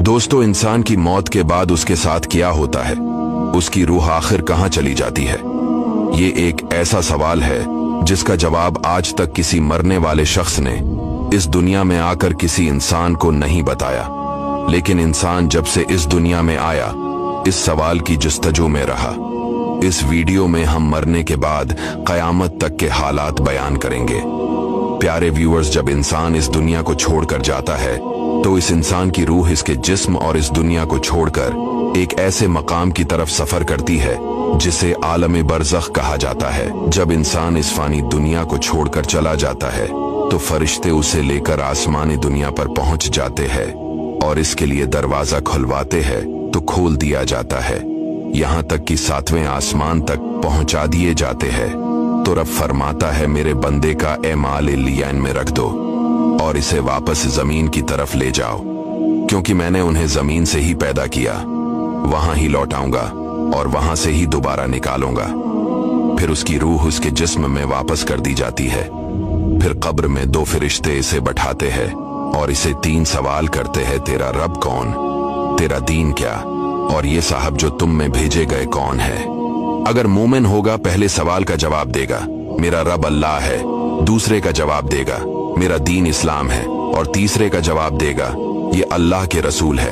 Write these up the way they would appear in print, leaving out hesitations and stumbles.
दोस्तों, इंसान की मौत के बाद उसके साथ क्या होता है? उसकी रूह आखिर कहां चली जाती है? ये एक ऐसा सवाल है जिसका जवाब आज तक किसी मरने वाले शख्स ने इस दुनिया में आकर किसी इंसान को नहीं बताया। लेकिन इंसान जब से इस दुनिया में आया, इस सवाल की जुस्तजू में रहा। इस वीडियो में हम मरने के बाद कयामत तक के हालात बयान करेंगे। प्यारे व्यूअर्स, जब इंसान इस दुनिया को छोड़कर जाता है तो इस इंसान की रूह इसके जिस्म और इस दुनिया को छोड़कर एक ऐसे मकाम की तरफ सफर करती है जिसे आलम बरज़ख कहा जाता है। जब इंसान इस फानी दुनिया को छोड़कर चला जाता है तो फरिश्ते उसे लेकर आसमानी दुनिया पर पहुंच जाते हैं और इसके लिए दरवाजा खुलवाते हैं तो खोल दिया जाता है। यहाँ तक कि 7वें आसमान तक पहुंचा दिए जाते हैं तो रब फरमाता है, मेरे बंदे का एमाल इल्लियन में रख दो और इसे वापस जमीन की तरफ ले जाओ, क्योंकि मैंने उन्हें जमीन से ही पैदा किया, वहां ही लौटाऊंगा और वहां से ही दोबारा निकालूंगा। फिर उसकी रूह उसके जिस्म में वापस कर दी जाती है। फिर कब्र में 2 फरिश्ते इसे बैठाते हैं और इसे 3 सवाल करते हैं, तेरा रब कौन, तेरा दीन क्या, और ये साहब जो तुम में भेजे गए कौन है। अगर मोमिन होगा पहले सवाल का जवाब देगा, मेरा रब अल्लाह है। दूसरे का जवाब देगा, मेरा दीन इस्लाम है। और तीसरे का जवाब देगा, ये अल्लाह के रसूल है।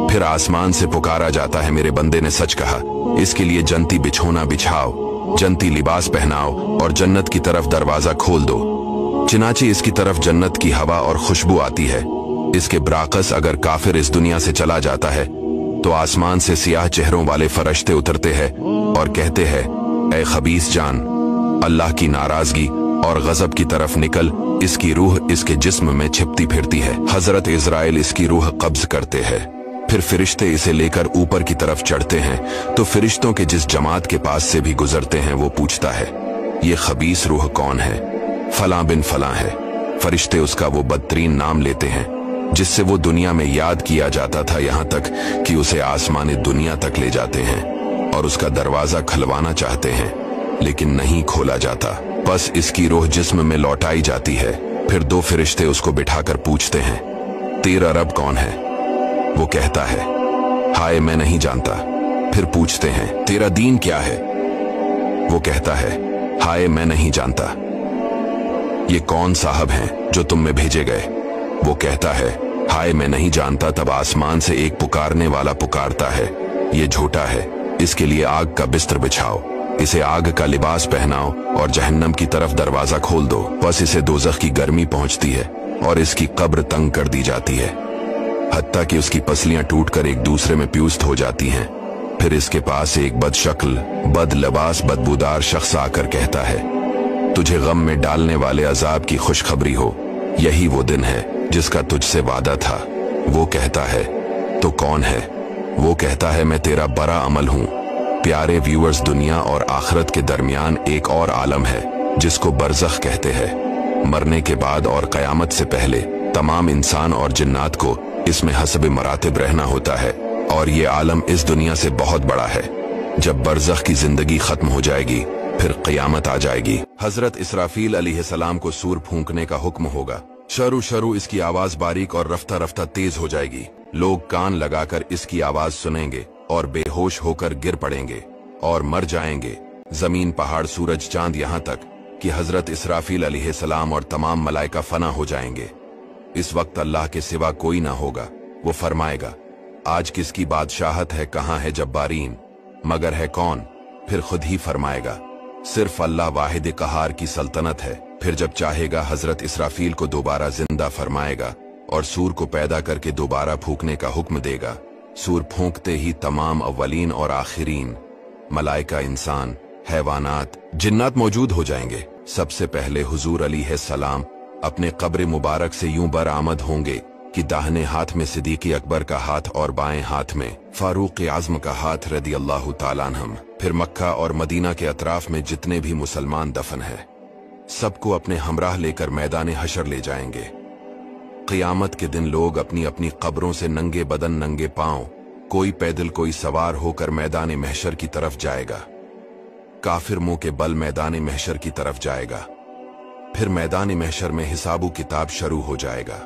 फिर आसमान से पुकारा जाता है, मेरे बंदे ने सच कहा, इसके लिए जन्नती बिछोना बिछाओ, जन्नती लिबास पहनाओ और जन्नत की तरफ दरवाजा खोल दो। चिनाचे इसकी तरफ जन्नत की हवा और खुशबू आती है। इसके बराकस अगर काफिर इस दुनिया से चला जाता है तो आसमान से सियाह चेहरों वाले फरिश्ते उतरते हैं और कहते हैं, ऐ खबीस जान, अल्लाह की नाराजगी और गजब की तरफ निकल। इसकी रूह इसके जिस्म में छिपती फिरती है। हजरत इजराइल इसकी रूह कब्ज करते हैं। फिर फरिश्ते इसे लेकर ऊपर की तरफ चढ़ते हैं तो फरिश्तों के जिस जमात के पास से भी गुजरते हैं वो पूछता है, ये खबीस रूह कौन है? फलां बिन फलां है। फरिश्ते उसका वो बदतरीन नाम लेते हैं जिससे वो दुनिया में याद किया जाता था, यहाँ तक कि उसे आसमानी दुनिया तक ले जाते हैं और उसका दरवाजा खुलवाना चाहते हैं लेकिन नहीं खोला जाता। बस इसकी रूह जिस्म में लौटाई जाती है। फिर 2 फरिश्ते उसको बिठाकर पूछते हैं, तेरा रब कौन है? वो कहता है, हाय मैं नहीं जानता। फिर पूछते हैं, तेरा दीन क्या है? वो कहता है, हाय मैं नहीं जानता। ये कौन साहब हैं जो तुम में भेजे गए? वो कहता है, हाय मैं नहीं जानता। तब आसमान से एक पुकारने वाला पुकारता है, ये झूठा है, इसके लिए आग का बिस्तर बिछाओ, इसे आग का लिबास पहनाओ और जहन्नम की तरफ दरवाजा खोल दो। बस इसे दोज़ख की गर्मी पहुंचती है और इसकी कब्र तंग कर दी जाती है, हत्ता कि उसकी पसलियां टूटकर एक दूसरे में प्यूस्त हो जाती हैं। फिर इसके पास एक बदशक्ल, बद लिबास, बदबूदार शख्स आकर कहता है, तुझे गम में डालने वाले अजाब की खुशखबरी हो, यही वो दिन है जिसका तुझसे वादा था। वो कहता है, तो कौन है? वो कहता है, मैं तेरा बड़ा अमल हूं। प्यारे व्यूअर्स, दुनिया और आखिरत के दरमियान एक और आलम है जिसको बरज़ख कहते हैं। मरने के बाद और कयामत से पहले तमाम इंसान और जिन्नात को इसमें हसब मरातिब रहना होता है और ये आलम इस दुनिया से बहुत बड़ा है। जब बरज़ख की जिंदगी खत्म हो जाएगी फिर क़यामत आ जाएगी। हजरत इसराफील अलैहिस्सलाम को सूर फूंकने का हुक्म होगा। शरू शरू इसकी आवाज बारीक और रफ्ता रफ्ता तेज हो जाएगी। लोग कान लगाकर इसकी आवाज सुनेंगे और बेहोश होकर गिर पड़ेंगे और मर जाएंगे। जमीन, पहाड़, सूरज, चांद, यहाँ तक कि हजरत इसराफील अलैहिस्सलाम और तमाम मलाइका फना हो जाएंगे। इस वक्त अल्लाह के सिवा कोई ना होगा। वो फरमाएगा, आज किसकी बादशाहत है, कहाँ है जब्बारीन, मगर है कौन? फिर खुद ही फरमाएगा, सिर्फ अल्लाह वाहिद कहार की सल्तनत है। फिर जब चाहेगा हजरत इसराफील को दोबारा जिंदा फरमाएगा और सूर को पैदा करके दोबारा फूंकने का हुक्म देगा। सूर फूंकते ही तमाम अव्वलीन और आखिरीन, मलाइका, इंसान, हैवानात, जिन्नात मौजूद हो जाएंगे। सबसे पहले हुजूर अलैहिस्सलाम अपने कब्र मुबारक से यूं बरामद होंगे कि दाहिने हाथ में सिद्दीक़ अकबर का हाथ और बाएं हाथ में फारूक आज़म का हाथ रदियल्लाहु ताला अन्हुम। फिर मक्का और मदीना के अतराफ में जितने भी मुसलमान दफन है सबको अपने हमराह लेकर मैदान हशर ले जाएंगे। क़यामत के दिन लोग अपनी अपनी कब्रों से नंगे बदन, नंगे पांव, कोई पैदल कोई सवार होकर मैदान महशर की तरफ जाएगा। काफिर मुंह के बल मैदान महशर की तरफ जाएगा। फिर मैदान महशर में हिसाबु किताब शुरू हो जाएगा।